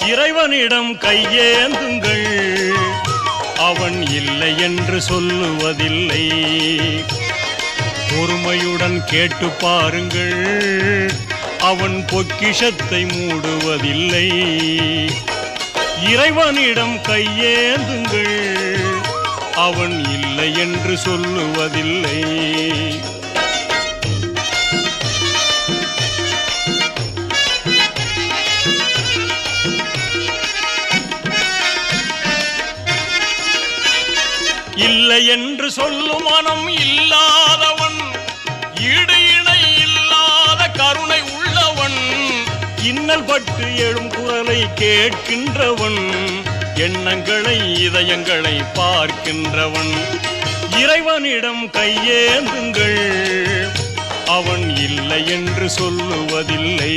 இறைவனிடம் கையேந்துங்கள், அவன் இல்லை என்று சொல்லுவதில்லை. பொறுமையுடன் கேட்டு பாருங்கள், அவன் பொக்கிஷத்தை மூடுவதில்லை. இறைவனிடம் கையேந்துங்கள், அவன் இல்லை என்று சொல்லுவதில்லை. இல்லை என்று சொல்லும் மனம் இல்லாதவன், ஈடு இணை இல்லாத கருணை உள்ளவன், இன்னல் பட்டு எழும் குரலை கேட்கின்றவன், எண்ணங்களை இதயங்களை பார்க்கின்றவன். இறைவனிடம் கையேந்துங்கள், அவன் இல்லை என்று சொல்லுவதில்லை.